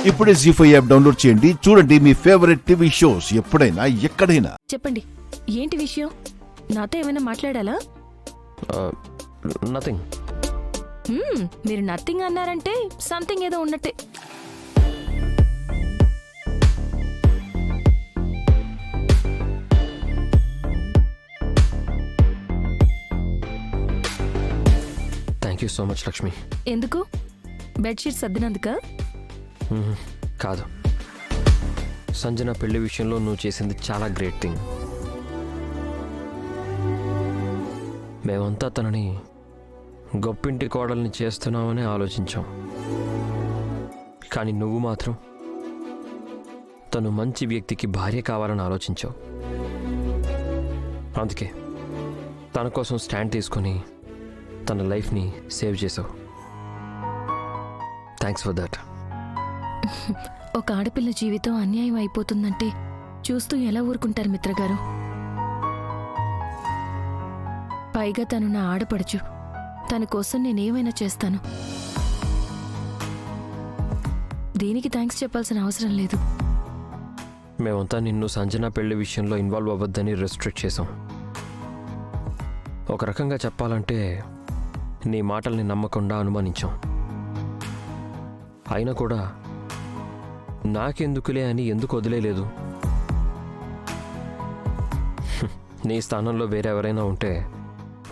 ఇప్పుడే జీ5 app download చేయండి. చూడండి మీ ఫేవరెట్ టీవీ షోస్ ఎప్పుడైనా ఎక్కడైనా. చెప్పండి, ఏంటి విషయం? నాతో ఏమైనా మాట్లాడాలా? నథింగ్. మీరు నథింగ్ అన్నారంటే సంథింగ్ ఏదో ఉన్నట్టే. Thank you so much Lakshmi. ఎందుకు? బెడ్షీట్ సర్దినందుక? కాదు, సంజన పెళ్లి విషయంలో నువ్వు చేసింది చాలా గ్రేట్ థింగ్. మేమంతా తనని గొప్పింటి కోడల్ని చేస్తున్నామని ఆలోచించాం, కానీ నువ్వు మాత్రం తను మంచి వ్యక్తికి భార్య కావాలని ఆలోచించావు. అందుకే తన కోసం స్టాండ్ తీసుకొని తన లైఫ్ని సేవ్ చేసావు. Thanks for that. ఒక ఆడపిల్ల జీవితం అన్యాయం అయిపోతుందంటే చూస్తూ ఎలా ఊరుకుంటారు మిత్రగారు? పైగా తను నా ఆడపడుచు. తన కోసం నేనేమైనా చేస్తాను. దీనికి థ్యాంక్స్ చెప్పాల్సిన అవసరం లేదు. మేమంతా నిన్ను సంజన పెళ్లి విషయంలో ఇన్వాల్వ్ అవ్వద్దని రెస్ట్రిక్ట్ చేసాం. ఒక రకంగా చెప్పాలంటే నీ మాటల్ని నమ్మకుండా అనుమానించాం. అయినా కూడా నాకెందుకులే అని ఎందుకు వదిలేదు? నీ స్థానంలో వేరెవరైనా ఉంటే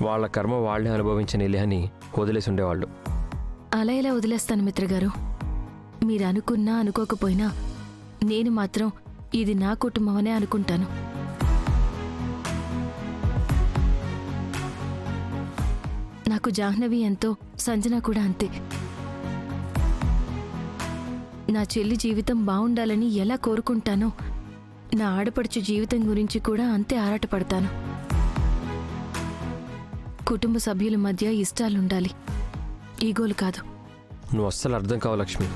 వాళ్ళ కర్మ వాళ్లే అనుభవించనిలే అని వదిలేసి ఉండేవాళ్ళు. అలా ఎలా వదిలేస్తాను మిత్రగారు? మీరు అనుకున్నా అనుకోకపోయినా నేను మాత్రం ఇది నా కుటుంబం అనే అనుకుంటాను. నాకు జాహ్నవి ఎంతో, సంజన కూడా అంతే. నా చెల్లి జీవితం బావుండాలని ఎలా కోరుకుంటానో నా ఆడపడుచు జీవితం గురించి కూడా అంతే ఆరాటపడతాను. కుటుంబ సభ్యుల మధ్య ఇష్టాలుండాలి, ఈగోలు కాదు. నువ్వు అస్సలు అర్థం కావు లక్ష్మి.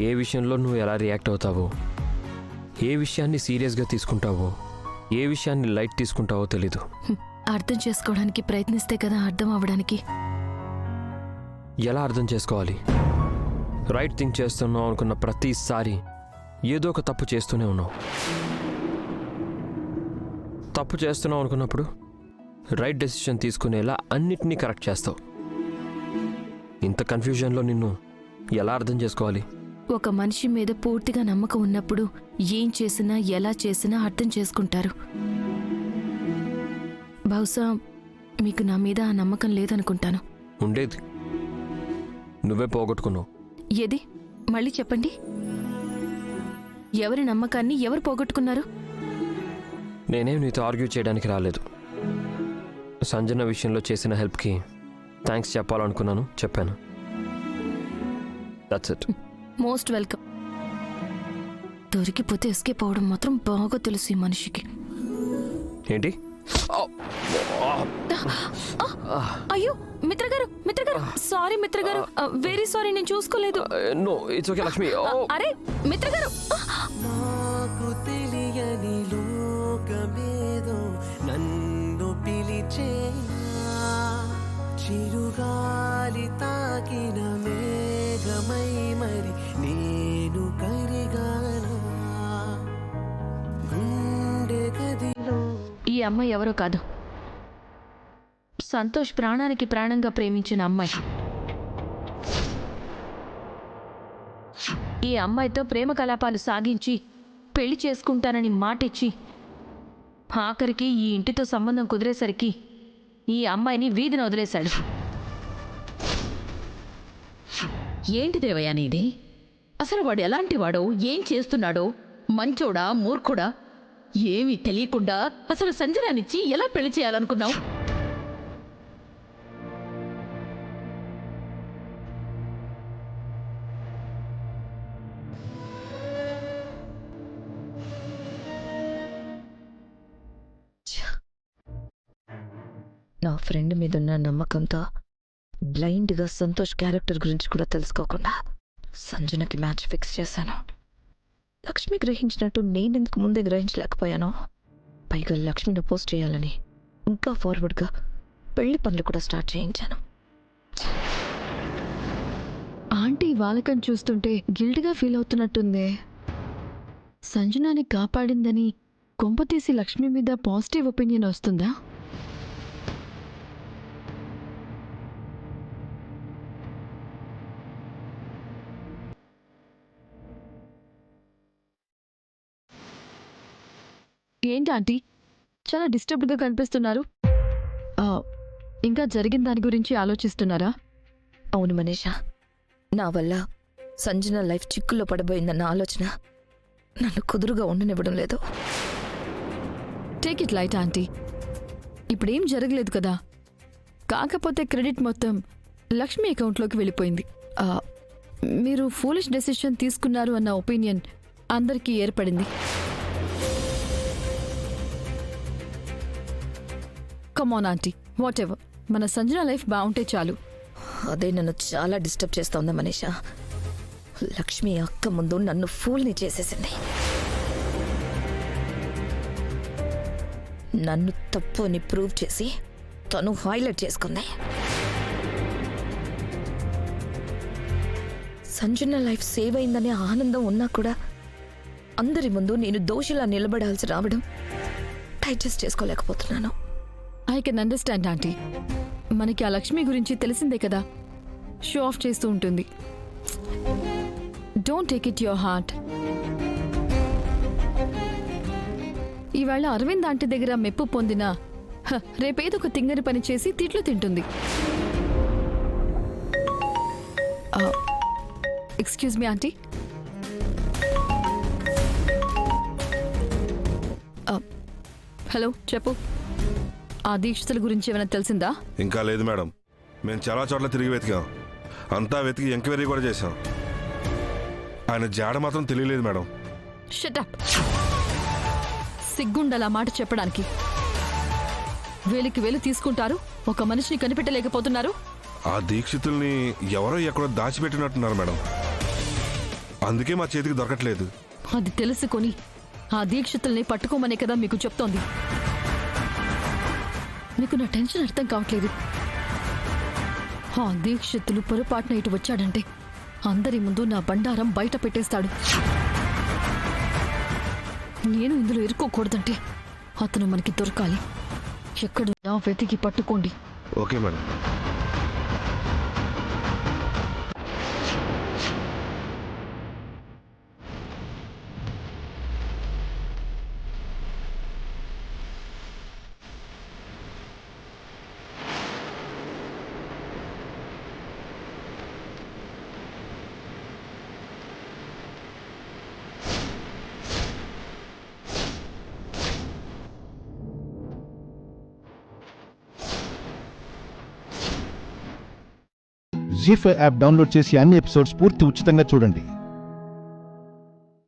ఏ విషయంలో నువ్వు ఎలా రియాక్ట్ అవుతావో, ఏ విషయాన్ని సీరియస్గా తీసుకుంటావో, ఏ విషయాన్ని లైట్ తీసుకుంటావో తెలీదు. అర్థం చేసుకోవడానికి ప్రయత్నిస్తే కదా అర్థం అవ్వడానికి. ఎలా అర్థం చేసుకోవాలి? రైట్ థింక్ చేస్తున్నావు అనుకున్న ప్రతిసారి ఏదో ఒక తప్పు చేస్తూనే ఉన్నావు. తప్పు చేస్తున్నావు అనుకున్నప్పుడు రైట్ డెసిషన్ తీసుకునేలా అన్నిటినీ కరెక్ట్ చేస్తావు. ఇంత కన్ఫ్యూజన్లో నిన్ను ఎలా అర్థం చేసుకోవాలి? ఒక మనిషి మీద పూర్తిగా నమ్మకం ఉన్నప్పుడు ఏం చేసినా ఎలా చేసినా అర్థం చేసుకుంటారు. బహుశా మీకు నా మీద ఆ నమ్మకం లేదనుకుంటాను. ఉండేది, నువ్వే పోగొట్టుకున్నావు. ఏది? మళ్ళీ చెప్పండి. ఎవరి నమ్మకాన్ని ఎవరు పోగొట్టుకున్నారు? నేనేం నీతో ఆర్గ్యూ చేయడానికి రాలేదు. సంజన విషయంలో చేసిన హెల్ప్కి థ్యాంక్స్ చెప్పాలనుకున్నాను, చెప్పాను. That's it. Most welcome. దొరికిపోతే ఎస్కేప్ అవడం మాత్రం బాగా తెలుసు ఈ మనిషికి. ఏంటి? అయ్యో మిత్రగారు, మిత్రగారు, సారీ మిత్రగారు, వెరీ సారీ, నేను చూసుకోలేదు. No, it's okay Lakshmi. అరే మిత్రగారు, నాకు తెలియని లోకమేదో నన్ను పిలిచేనా, చిరుగాలి తాకిన మేఘమై మరి నేను కరిగానా, గుండె గదిలో. ఈ అమ్మాయి ఎవరో కాదు, సంతోష్ ప్రాణానికి ప్రాణంగా ప్రేమించిన అమ్మాయి. ఈ అమ్మాయితో ప్రేమ కలాపాలు సాగించి పెళ్లి చేసుకుంటానని మాటిచ్చి ఆఖరికి ఈ ఇంటితో సంబంధం కుదిరేసరికి ఈ అమ్మాయిని వీధిన వదిలేశాడు. ఏంటి దేవయ్య నీది? అసలు వాడు ఎలాంటి వాడో, ఏం చేస్తున్నాడో, మంచోడా మూర్ఖుడా ఏమీ తెలియకుండా అసలు సంజనానిచ్చి ఎలా పెళ్లి చేయాలనుకున్నావు? నా ఫ్రెండ్ మీద ఉన్న నమ్మకంతో బ్లైండ్గా సంతోష్ క్యారెక్టర్ గురించి కూడా తెలుసుకోకుండా సంజనకి మ్యాచ్ ఫిక్స్ చేశాను. లక్ష్మి గ్రహించినట్టు నేనెందుకు ముందే గ్రహించలేకపోయాను? పైగా లక్ష్మిని పోస్ట్ చేయాలని ఇంకా ఫార్వర్డ్గా పెళ్లి పనులు కూడా స్టార్ట్ చేయించాను. ఆ ఆంటీ వాలకం చూస్తుంటే గిల్ట్గా ఫీల్ అవుతున్నట్టుందే. సంజనాని కాపాడిందని కొంపతీసి లక్ష్మి మీద పాజిటివ్ ఒపీనియన్ వస్తుందా? ఏంటి ఆంటీ చాలా డిస్టర్బ్డ్గా కనిపిస్తున్నారు? ఆ, ఇంకా జరిగిన దాని గురించి ఆలోచిస్తున్నారా? అవును మనీషా, నా వల్ల సంజన లైఫ్ చిక్కుల్లో పడబోయిందన్న ఆలోచన నన్ను కుదురుగా ఉండనివ్వడం లేదు. Take it light aunty. ఇప్పుడేం జరగలేదు కదా. కాకపోతే క్రెడిట్ మొత్తం లక్ష్మి అకౌంట్లోకి వెళ్ళిపోయింది. మీరు ఫూలిష్ డెసిషన్ తీసుకున్నారు అన్న ఒపీనియన్ అందరికీ ఏర్పడింది. కమాన్ ఆంటీ, వాట్ ఎవర్, మన సంజన లైఫ్ బాగుంటే చాలు. అదే నన్ను చాలా డిస్టర్బ్ చేస్తోందా మనీషా. లక్ష్మి అక్క ముందు నన్ను ఫూల్ని చేసేసింది. నన్ను తప్పు అని ప్రూవ్ చేసి తను హైలైట్ చేసుకుంది. సంజన లైఫ్ సేవ్ అయిందనే ఆనందం ఉన్నా కూడా అందరి ముందు నేను దోషిలా నిలబడాల్సి రావడం డైజెస్ట్ చేసుకోలేకపోతున్నాను. I can understand aunty. మనకి ఆ లక్ష్మి గురించి తెలిసిందే కదా, షో ఆఫ్ చేస్తూ ఉంటుంది. Don't take it your heart. ఈవేళ అరవింద్ ఆంటీ దగ్గర మెప్పు పొందిన రేపేదో ఒక తింగరి పని చేసి తిట్లు తింటుంది. Excuse me aunty. హలో, చెప్పు. ఆ దీక్షితుల గురించి ఏమైనా తెలిసిందా? ఇంకా లేదు మేడం. మేము చాలా చోట్ల తిరిగి వెతికాం. అంతా వెతికి ఎంక్వైరీ కూడా చేశాం. ఆయన జాడ మాత్రం తెలియలేదు మేడం. షటప్. సిగ్గుండాల మాట చెప్పడానికి. వేలికి వేలు తీసుకుంటారు, ఒక మనిషిని కనిపెట్టలేకపోతున్నారు. ఆ దీక్షితుల్ని ఎవరో ఎక్కడో దాచిపెట్టినట్టున్నారు మేడం. అందుకే మా చేతికి దొరకట్లేదు. అది తెలుసుకొని ఆ దీక్షితుల్ని పట్టుకోమనే కదా మీకు చెప్తోంది. మీకు నా టెన్షన్ అర్థం కావట్లేదు. ఆ దీక్షితులు పొరపాటున ఇటు వచ్చాడంటే అందరి ముందు నా బండారం బయట పెట్టేస్తాడు. నేను ఇందులో ఇరుక్కోకూడదంటే అతను మనకి దొరకాలి. ఎక్కడున్నా వెతికి పట్టుకోండి. Okay madam. Zee five app download చేసి అన్ని ఎపిసోడ్స్ పూర్తి ఉచితంగా చూడండి.